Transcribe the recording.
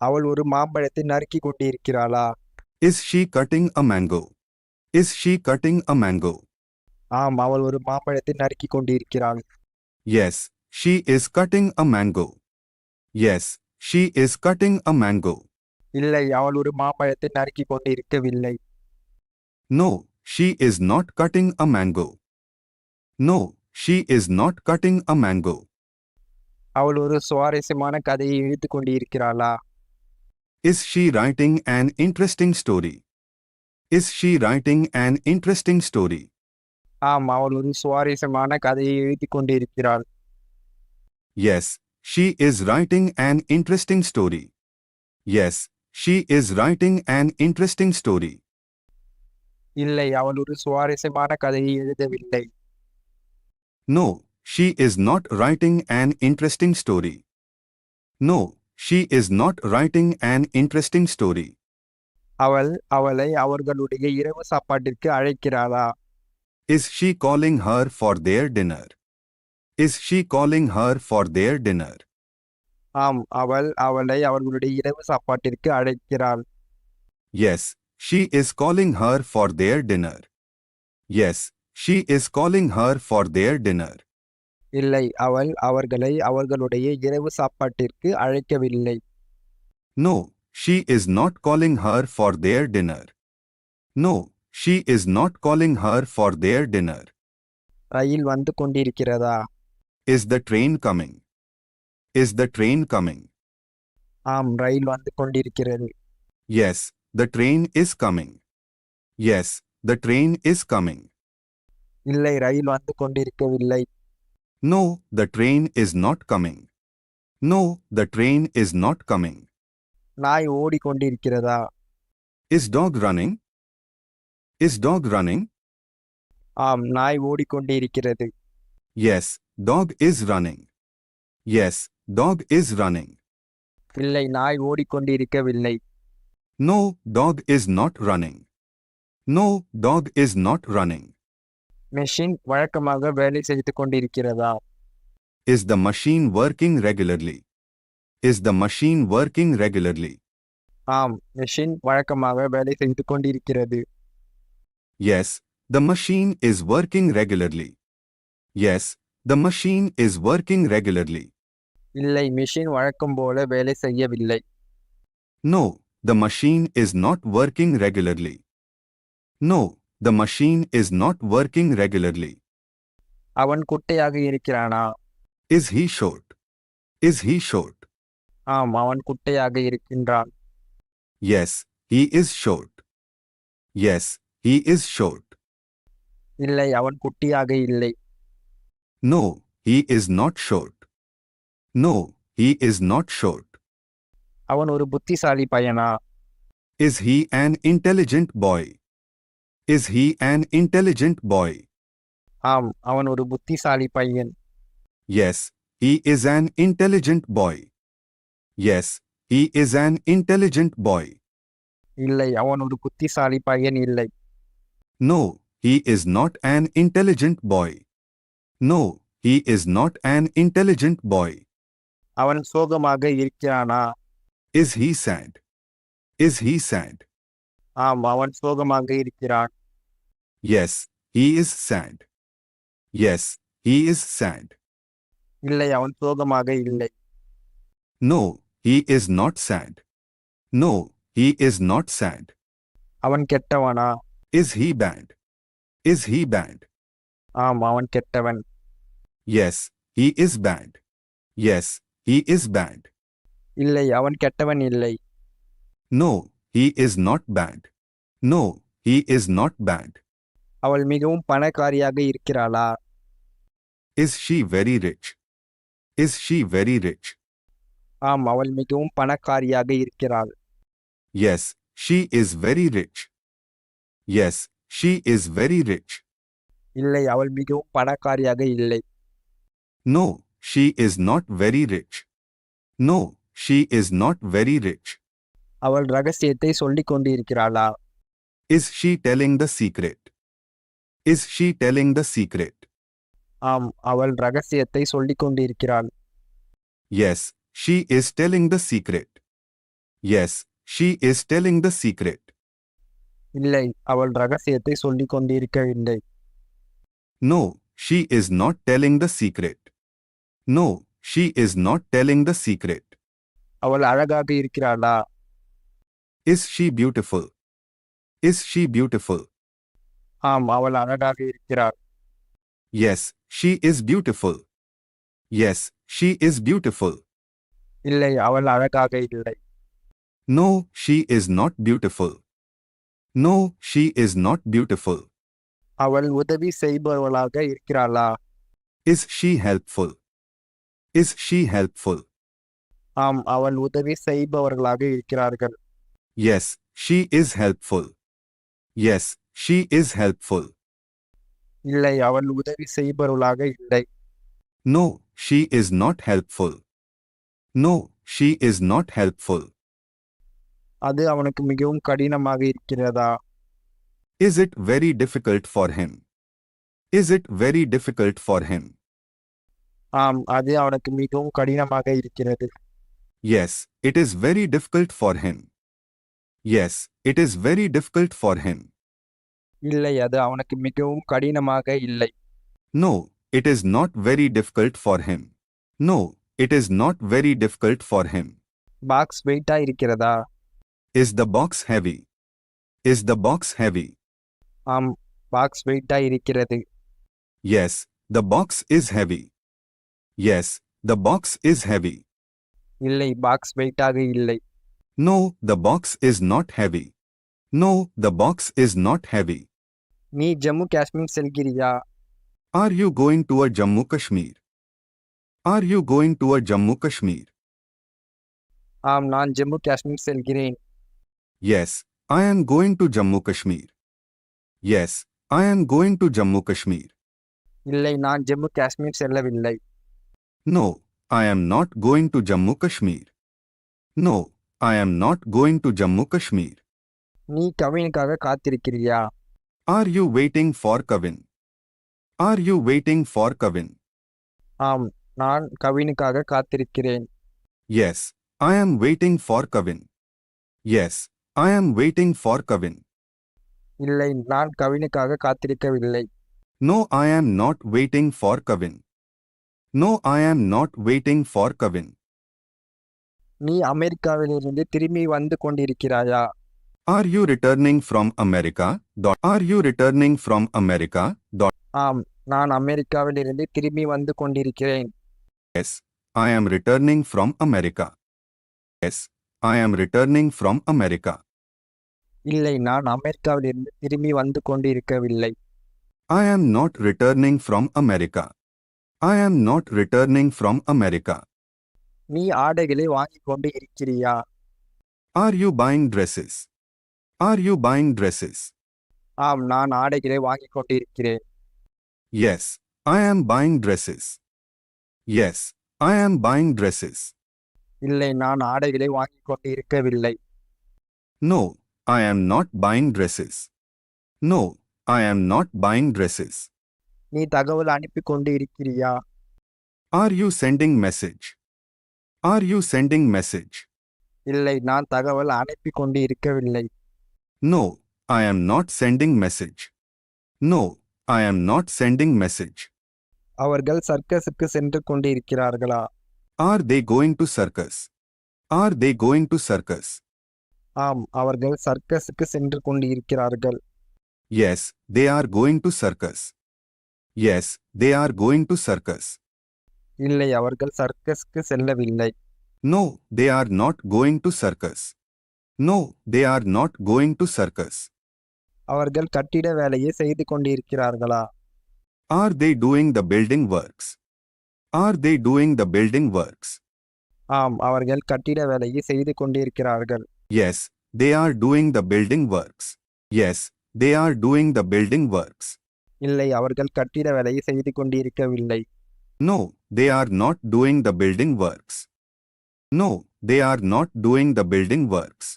அவள் ஒரு மாம்பழத்தை நறுக்கிக் கொண்டிருக்கிறாளா? Is she cutting a mango? Is she cutting a mango? ஆம், அவள் ஒரு மாம்பழத்தை நறுக்கிக் கொண்டிருக்கிறாள். Yes, she is cutting a mango. Yes, she is cutting a mango. இல்லை, அவள் ஒரு மாம்பழத்தை நறுக்கிக் கொண்டிருக்கவில்லை. No, she is not cutting a mango. No, she is not cutting a mango. அவள் ஒரு சுவாரஸ்யமான கதையை எழுதிக் கொண்டிருக்கிறாளா? Is she writing an interesting story? Is she writing an interesting story? ஆம், அவள் ஒரு சுவாரஸ்யமான கதையை எழுதிக் கொண்டிருக்கிறாள். Yes, she is writing an interesting story. Yes, she is writing an interesting story. இல்லை, அவள் ஒரு சுவாரஸ்யமான கதையை எழுதவில்லை. No, she is not writing an interesting story. No, she is not writing an interesting story. அவளை அவர்களுடைய இரவு சாப்பாட்டிற்கு அழைக்கிறாளா? Is she calling her for their dinner? Is she calling her for their dinner? ஆம், அவளை அவர்களுடைய இரவு சாப்பாட்டிற்கு அழைக்கிறாள். Yes, she is calling her for their dinner. Yes, she is calling her for their dinner. இல்லை, அவர்களை அவர்களுடைய இரவு சாப்பாட்டிற்கு அழைக்கவில்லை. No, she is not calling her for their dinner. No, she is not calling her for their dinner. ரயில் வந்து கொண்டிருக்கிறதா? Is the train coming? Is the train coming? ஆம், ரயில் வந்து கொண்டிருக்கிறது. Yes, the train is coming. Yes, the train is coming. இல்லை, ரயில் வந்து கொண்டிருக்கவில்லை. No, the train is not coming. No, the train is not coming. நாய் ஓடிக்கொண்டிருக்கிறதா? Is dog running? Is dog running? ஆம், நாய் ஓடிக்கொண்டிருக்கிறது. Yes, dog is running. Yes, dog is running. இல்லை, நாய் ஓடிக்கொண்டிருக்கவில்லை. No, dog is not running. No, dog is not running. Machine வழக்கமாக வேலை செய்து கொண்டிருக்கிறதா? Is the machine working regularly? Is the machine working regularly? ஆம், மெஷின் வழக்கமாக வேலை செய்து கொண்டிருக்கிறது. Yes, the machine is working regularly. Yes, the machine is working regularly. இல்லை, மெஷின் வழக்கம் போல வேலை செய்யவில்லை. No, the machine is not working regularly. No, the machine is not working regularly. அவன் குட்டையாக இருக்கிறானா? Is he short? Is he short? ஆம், அவன் குட்டையாக இருக்கின்றான். Yes, he is short. Yes, he is short. இல்லை, அவன் குட்டியாக இல்லை. No, he is not short. No, he is not short. அவன் ஒரு புத்திசாலி பையனா? Is he an intelligent boy? Is he an intelligent boy? ஆம், அவன் ஒரு புத்திசாலி பையன். Yes, he is an intelligent boy. Yes, he is an intelligent boy. இல்லை, அவன் ஒரு புத்திசாலி பையன் இல்லை. No, he is not an intelligent boy. No, he is not an intelligent boy. அவன் சோகமாக இருக்கிறானா? Is he sad? Is he sad? ஆம், அவன் சோகமாக இருக்கிறான். Yes, he is sad. Yes, he is sad. இல்லை, அவன் சோகமாக இல்லை. No, he is not sad. No, he is not sad. அவன் கெட்டவனா? Is he bad? Is he bad? ஆம், அவன் கெட்டவன். Yes, he is bad. Yes, he is bad. இல்லை, அவன் கெட்டவன் இல்லை. No, he is not bad. No, he is not bad. அவள் மிகவும் பணக்காரியாக இருக்கிறாளா? Is she very rich? Is she very rich? ஆம், அவள் மிகவும் பணக்காரியாக இருக்கிறாள். Yes, she is very rich. Yes, she is very rich. இல்லை, அவள் மிகவும் பணக்காரியாக இல்லை. No, she is not very rich. No, she is not very rich. அவள் ரகசியத்தை சொல்லிக் கொண்டிருக்கிறாளா? Is she telling the secret? Is she telling the secret? ஆம், அவள் ரகசியத்தை சொல்லிக் கொண்டிருக்கிறாள். Yes, she is telling the secret. Yes, she is telling the secret. இல்லை அவள் ரகசியத்தை சொல்லிக் கொண்டிருக்கவில்லை. No, she is not telling the secret. No, she is not telling the secret. அவள் அழகாக இருக்கிறாளா? Is she beautiful? Is she beautiful? ஆம் அவள் அழகாக இருக்கிறாள். Yes, she is beautiful. Yes, she is beautiful. இல்லை அவள் அழகாக இல்லை. No, she is not beautiful. No, she is not beautiful. அவள் உதவி செய்பவளாக இருக்கிறாளா? Is she helpful? Is she helpful? ஆம் அவள் உதவி செய்பவர்களாக இருக்கிறார்கள். Yes, she is helpful. Yes, she is helpful. இல்லை அவள் உதவி செய்பவர்களாக இல்லை. No, she is not helpful. No, she is not helpful. அது அவனுக்கு மிகவும் கடினமாக இருக்கிறதா? Is it very difficult for him? Is it very difficult for him? ஆம் அது அவனுக்கு மிகவும் கடினமாக இருக்கிறது. Yes, it is very difficult for him. Yes, it is very difficult for him. இல்லை அது அவனுக்கு மிகவும் கடினமாக இல்லை. No, it is not very difficult for him. No, it is not very difficult for him. Box வெயிட்டா இருக்கிறதா? Is the box heavy? Is the box heavy? ஆம் box வெயிட்டா இருக்கிறது. Yes, the box is heavy. Yes, the box is heavy. இல்லை box வெயிட்டாக இல்லை. No, the box is not heavy. No, the box is not heavy. நீ Jammu Kashmir செல்கிறியா? Are you going to a Jammu Kashmir? Are you going to a Jammu Kashmir? ஆம் நான் ஜம்மு காஷ்மீர் செல்கிறேன். Yes, I am going to Jammu Kashmir. Yes, I am going to Jammu Kashmir. இல்லை நான் ஜம்மு காஷ்மீர் செல்லவில்லை. No, I am not going to Jammu Kashmir. No, I am not going to Jammu Kashmir. நீ கவினுக்காக காத்திருக்கிறியா? Are you waiting for Kavin? Are you waiting for Kavin? ஆம் நான் கவினுக்காக காத்திருக்கிறேன். Yes, I am waiting for Kavin. Yes, I am waiting for Kavin. இல்லை நான் கவினுக்காக காத்திருக்கவில்லை. No, I am not waiting for Kavin. No, I am not waiting for Kavin. நீ அமெரிக்காவிலிருந்து திரும்பி வந்து கொண்டிருக்கிறாயா? Are you returning from America? Are you returning from America? ஆம் நான் அமெரிக்காவிலிருந்து திரும்பி வந்து கொண்டிருக்கிறேன். Yes, I am returning from America. Yes, I am returning from America. இல்லை நான் அமெரிக்காவிலிருந்து திரும்பி வந்து கொண்டிருக்கவில்லை. I am not returning from America. I am not returning from America. நீ ஆடைகளை வாங்கிக் கொண்டு இருக்கிறியா? Are you buying dresses? Are you buying dresses? ஆம் நான் ஆடைகளை வாங்கிக் கொண்டிருக்கிறேன். Yes, I am buying dresses. Yes, I am buying dresses. இல்லை நான் ஆடைகளை வாங்கிக் கொண்டிருக்கவில்லை. No, I am not buying dresses. No, I am not buying dresses. நீ தகவல் அனுப்பி கொண்டு இருக்கிறியா? Are you sending message? Are you sending message? இல்லை நான் தகவல் அனுப்பி கொண்டு இருக்கவில்லை. No, I am not sending message. No, I am not sending message. அவர்கள் சர்க்கஸுக்கு சென்று கொண்டு இருக்கிறார்களா? Are they going to circus? Are they going to circus? ஆம் அவர்கள் சர்க்கஸுக்கு சென்று கொண்டு இருக்கிறார்கள். Yes, they are going to circus. Yes, they are going to circus. இல்லை அவர்கள் சர்க்கஸுக்கு செல்லவில்லை. No, they are not going to circus. No, they are not going to circus. அவர்கள் கட்டிட வேலையை செய்து கொண்டிருக்கிறார்களா? Are they doing the building works? Are they doing the building works? ஆம் அவர்கள் கட்டிட வேலையை செய்து கொண்டிருக்கிறார்கள். Yes, they are doing the building works. Yes, they are doing the building works. இல்லை அவர்கள் கட்டிட வேலையை செய்து கொண்டிருக்கவில்லை. No, they are not doing the building works. No, they are not doing the building works.